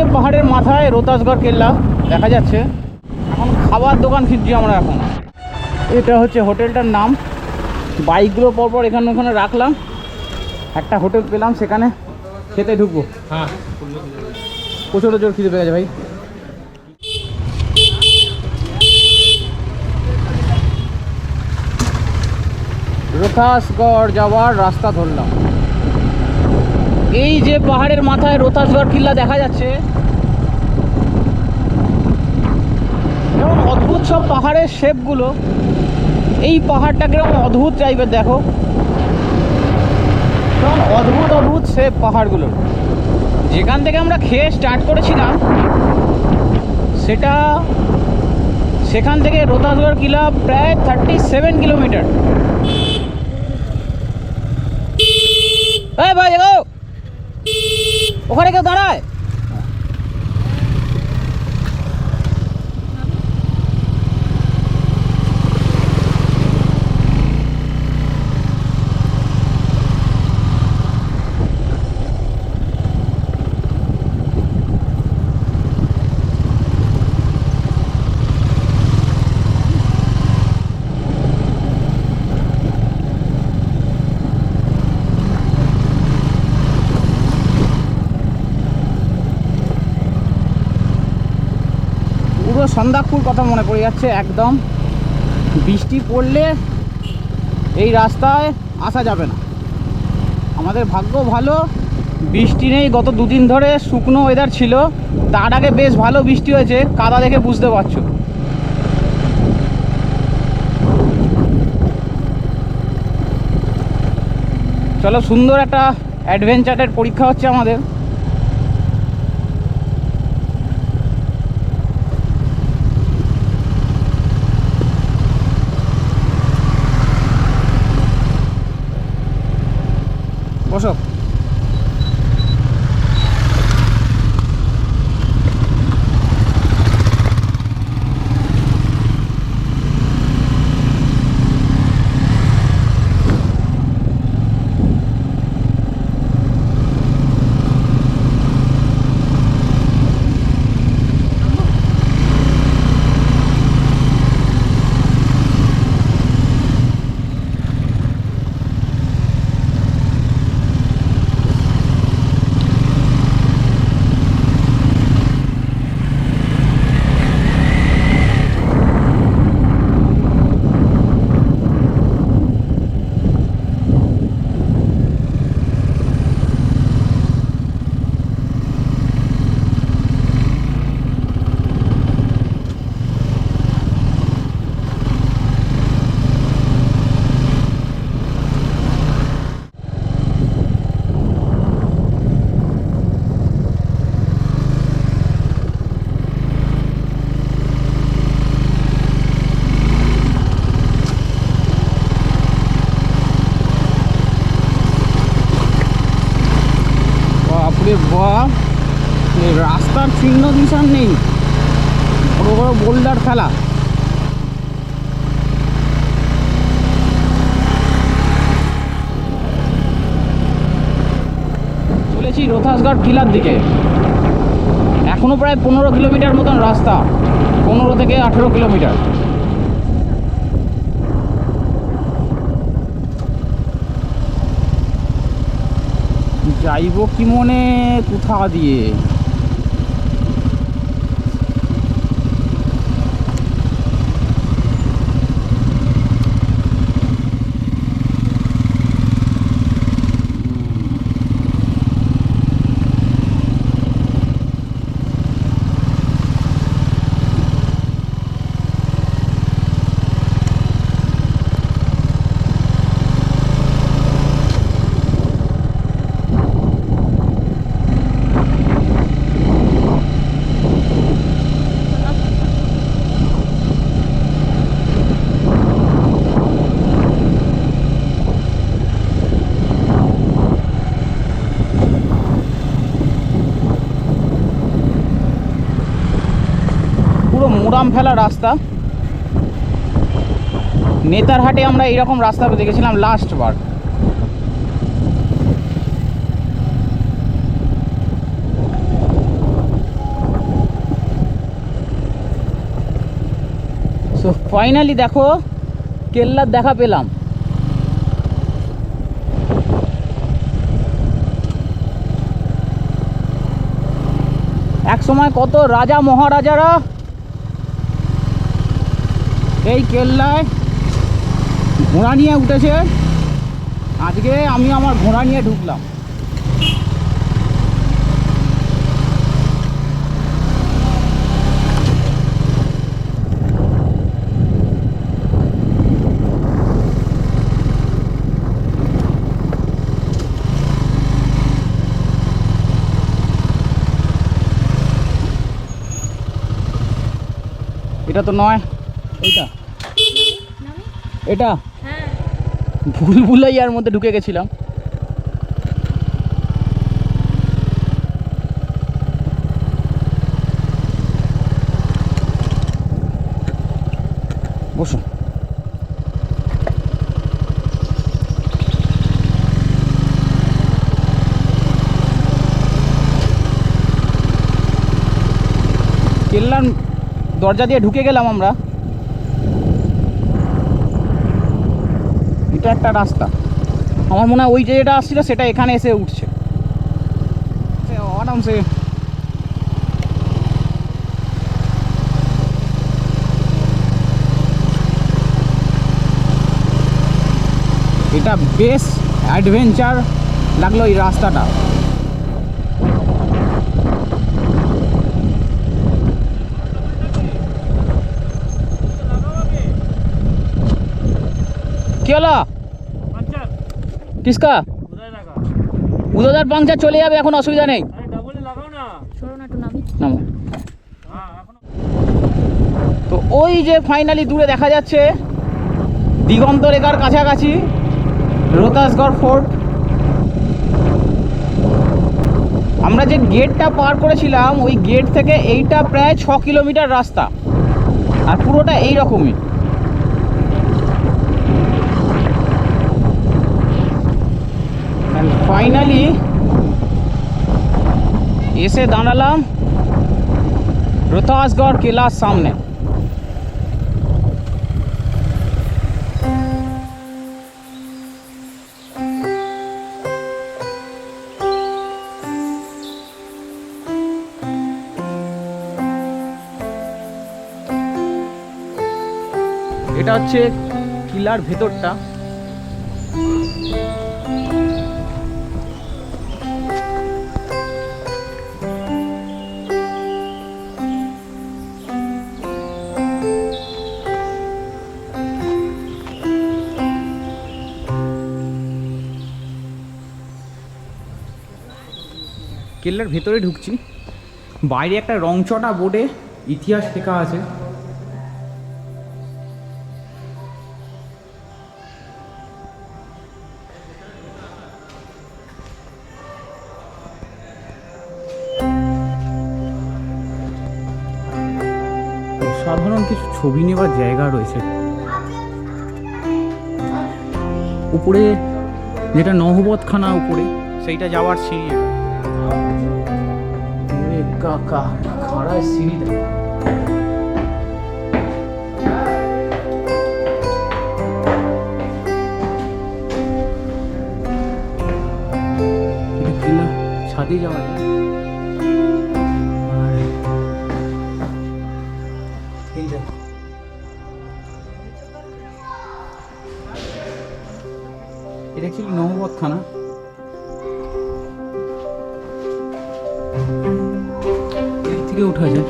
যে পাহাড়ের মাথায় রোতাসগড় কেল্লা দেখা যাচ্ছে, এখন খাবার দোকান খুঁজছি আমরা। এখন এটা হচ্ছে হোটেলটার নাম। বাইকগুলো পরপর এখানে ওখানে রাখলাম, একটা হোটেল পেলাম, সেখানে খেতে ঢুকবো। হ্যাঁ, প্রচুর জোর খিদে পেয়ে গেছে ভাই। রোতাসগড় যাওয়ার রাস্তা ধরলাম। এই যে পাহাড়ের মাথায় রোতাসগড় কিল্লা দেখা যাচ্ছে, যেমন অদ্ভুত সব পাহাড়ের শেপগুলো। এই পাহাড়টা কিরকম অদ্ভুত টাইপের, দেখো কেমন অদ্ভুত অদ্ভুত শেপ পাহাড়গুলো। যেখান থেকে আমরা খেয়ে স্টার্ট করেছিলাম সেখান থেকে রোতাসগড় কিলা প্রায় 37 কিলোমিটার। এই ভাই দেখো, ওখানে কেউ দাঁড়ায়। পুরো সন্ধ্যাপুর কথা মনে পড়ে যাচ্ছে একদম। বৃষ্টি পড়লে এই রাস্তায় আসা যাবে না। আমাদের ভাগ্য ভালো, বৃষ্টি নেই। গত দুদিন ধরে শুকনো ওয়েদার ছিল, তার আগে বেশ ভালো বৃষ্টি হয়েছে। কাদা দেখে বুঝতে পারছো। চলো, সুন্দর একটা অ্যাডভেঞ্চারের পরীক্ষা হচ্ছে আমাদের। বসো। রাস্তার চিহ্ন নিশান নেই, বড় বড় বোল্ডার ফেলা। চলেছি রোতাসগড় কিলার দিকে। এখনো প্রায় 15 কিলোমিটার মতন রাস্তা, 15 থেকে 18 কিলোমিটার। যাইব কি মনে কোথা দিয়ে। মোরাম ফেলা রাস্তা। নেতারহাটে আমরা এইরকম রাস্তা দেখেছিলাম লাস্ট বার। তো ফাইনালি দেখো কেল্লার দেখা পেলাম। এক সময় কত রাজা মহারাজারা এই কেল্লায় ঘোড়া নিয়ে উঠেছে। আজকে আমি আমার ঘোড়া নিয়ে ঢুকলাম। এটা তো নয়, এইটা এটা ভুলভুলাইয়ার মধ্যে ঢুকে গেছিলাম। বসুন। কেল্লার দরজা দিয়ে ঢুকে গেলাম আমরা। এটা একটা রাস্তা, আমার মনে হয় ওই যে যেটা আসছিল সেটা এখানে এসে উঠছে আরামসে। এটা বেশ অ্যাডভেঞ্চার লাগলো এই রাস্তাটা। क्या ला किसका उधर पंचर चले যাবে, এখন অসুবিধা নেই। তো ওই যে ফাইনালি দূরে দেখা যাচ্ছে দিগন্ত রেখার কাছাকাছি রোহতাসগড় ফোর্ট। আমরা যে গেটটা পার করেছিলাম ওই গেট থেকে এইটা প্রায় 6 কিলোমিটার রাস্তা, আর পুরোটা এই রকমই। ফাইনালি এসে দাঁড়ালাম রোহতাসগড় কেলার সামনে। এটা হচ্ছে কিলার ভেতরটা। কেল্লার ভেতরে ঢুকছি, বাইরে একটা রংচটা বোর্ডে ইতিহাস লেখা আছে। সাধারণ কিছু ছবি নেওয়ার জায়গা রয়েছে। উপরে যেটা নহবতখানা উপরে সেইটা যাওয়ার সিঁড়ি। কাকা খাড়ায় সিঁড়িটা। ছাদে যাওয়া যায়। এটা কি নহবতখানা? এর থেকে উঠা যায়।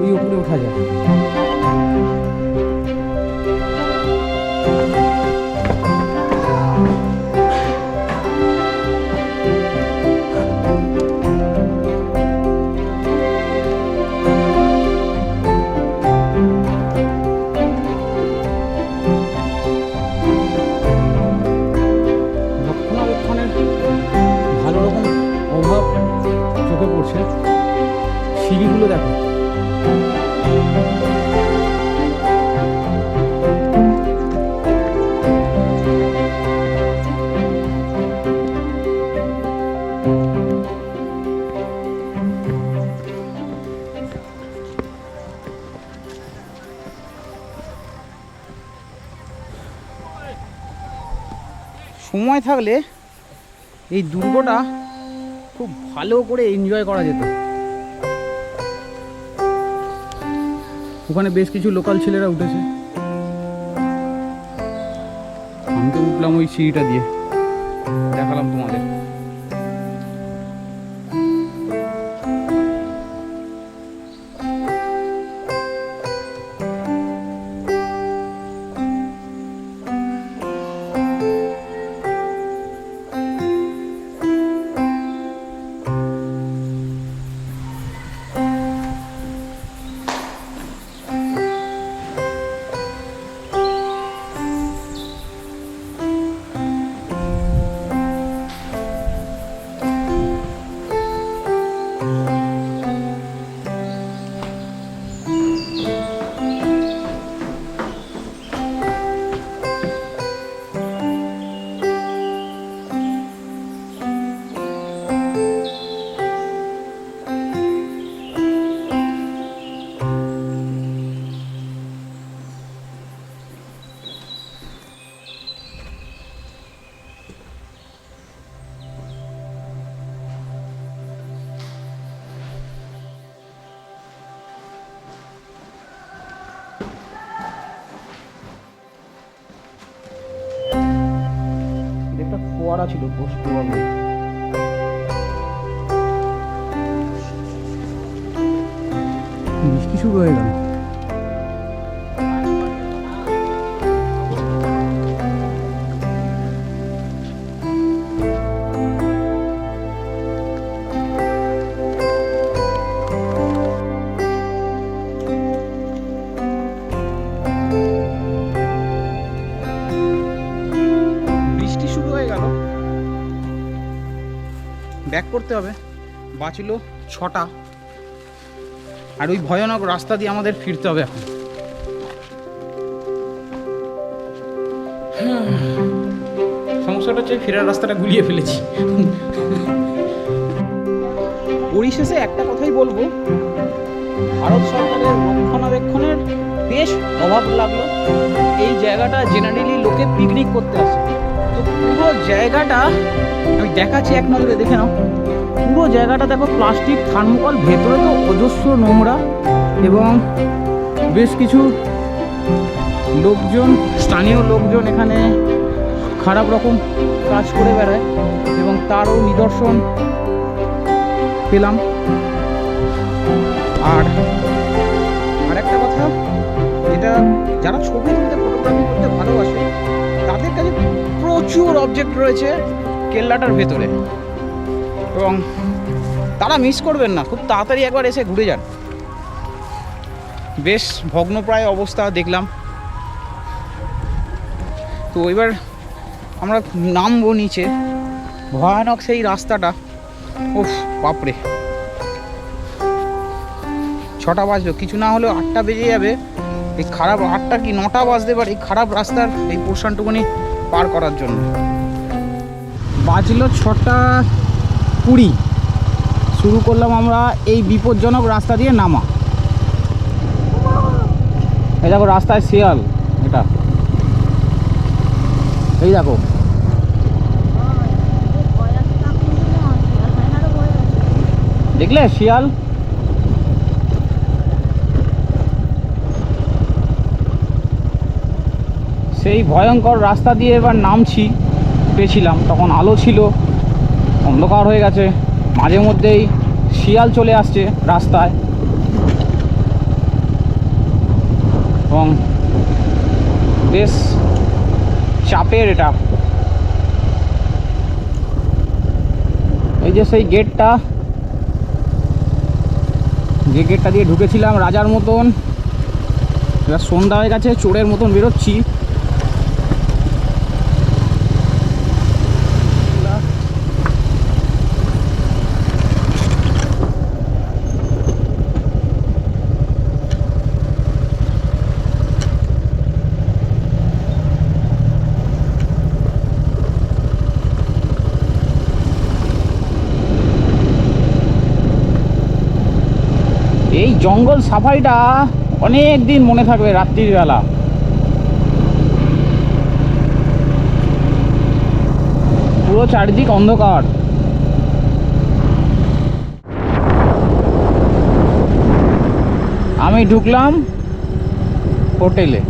ওই উপরে উঠা যায়। সিঁড়িগুলো দেখো। সময় থাকলে এই দুর্গটা খুব ভালো করে এনজয় করা যেত। ওখানে বেশ কিছু লোকাল ছেলেরা উঠেছে, আমি তো উঠলাম ওই সিঁড়িটা দিয়ে, দেখালাম তোমাদের। একটা ফোয়ারা ছিল, বসতে পারবে। বৃষ্টি শুরু হয়ে গেল। ব্যাক করতে হবে, বাঁচল 6টা, আর ওই ভয়ানক রাস্তা দিয়ে আমাদের ফিরতে হবে এখন। সমস্যাটা হচ্ছে ফেরার রাস্তাটা গুলিয়ে ফেলেছি। পরিশেষে একটা কথাই বলবো, ভারত সরকারের রক্ষণাবেক্ষণের বেশ অভাব লাগলো। এই জায়গাটা জেনারেলি লোকে পিকনিক করতে আসে, তো পুরো জায়গাটা আমি দেখাচ্ছি, এক নজরে দেখে নাও। পুরো জায়গাটা দেখো প্লাস্টিক, থার্মোকল, ভেতরে তো অজস্র নোংরা, এবং বেশ কিছু লোকজন, স্থানীয় লোকজন এখানে খারাপ রকম কাজ করে বেড়ায়, এবং তারও নিদর্শন পেলাম। আর একটা কথা, যেটা যারা ছবি তুলতে, ফটোগ্রাফি করতে ভালোবাসে, তাদের কাছে প্রচুর অবজেক্ট রয়েছে কেল্লাটার ভেতরে, এবং তারা মিস করবেন না, খুব তাড়াতাড়ি একবার এসে ঘুরে যান। বেশ ভগ্নপ্রায় অবস্থা দেখলাম। তো এবার আমরা নামবো নিচে। ভয়ানক সেই রাস্তাটা, উফ বাপরে। 6টা বাজলো, কিছু না হলেও 8টা বেজে যাবে এই খারাপ, 8টা কি 9টা বাজতে পারে এই খারাপ রাস্তার এই পোর্শনটুকুনি পার করার জন্য। বাজলো 6টা 20। শুরু করলাম আমরা এই বিপজ্জনক রাস্তা দিয়ে নামা। এই দেখো রাস্তায় শিয়াল, এটা এই দেখো, দেখলে শিয়াল। সেই ভয়ঙ্কর রাস্তা দিয়ে এবার নামছি, পেয়েছিলাম তখন আলো ছিল, অন্ধকার হয়ে গেছে, মাঝে মধ্যেই শিয়াল চলে আসছে রাস্তায়, এবং বেশ চাপের এটা। এই যে সেই গেটটা, যে গেটটা দিয়ে ঢুকেছিলাম রাজার মতন, এবার সন্ধ্যা হয়ে গেছে, চোরের মতন বেরোচ্ছি। এই জঙ্গল সাফারিটা অনেক দিন মনে থাকবে রাত্রির বেলা। পুরো চারিদিক অন্ধকার। আমি ঢুকলাম হোটেলে,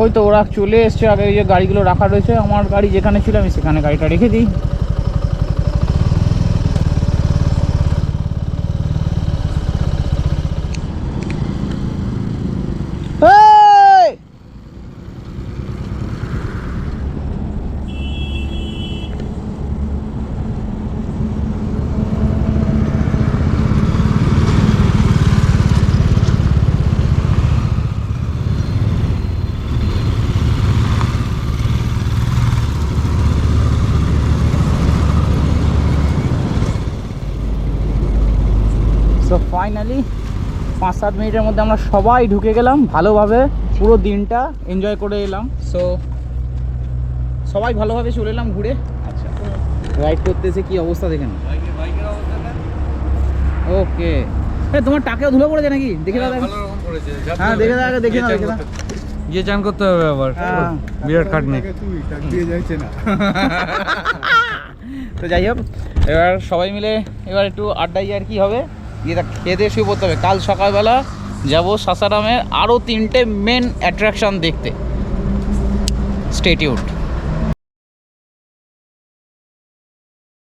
ওই তো ওরা চলে এসছে আগে। ওই যে গাড়িগুলো রাখা রয়েছে, আমার গাড়ি যেখানে ছিল আমি সেখানে গাড়িটা রেখে দিই। সো ফাইনালি 5-7 মিনিটের মধ্যে আমরা সবাই ঢুকে গেলাম ভালোভাবে, পুরো দিনটা এনজয় করে এলাম। সো সবাই ভালোভাবে চলে এলাম ঘুরে। আচ্ছা, রাইড করতে এসে কী অবস্থা দেখেন। ওকে, তোমার টাকেও ধুলো পড়েছে নাকি? দেখে দাও। হ্যাঁ দেখে দাও, দেখে নাও, দেখে দাও। গিয়ে চান করতে হবে আবার, বিরাট খাটনি। তো যাই হোক, এবার সবাই মিলে এবার একটু আড্ডাই আর কি হবে, গিয়ে খেয়ে দিয়ে শুয়ে পড়তে হবে। কাল সকালবেলা যাব সাসারামের আরও 3টে মেন অ্যাট্রাকশান দেখতে। Stay tuned.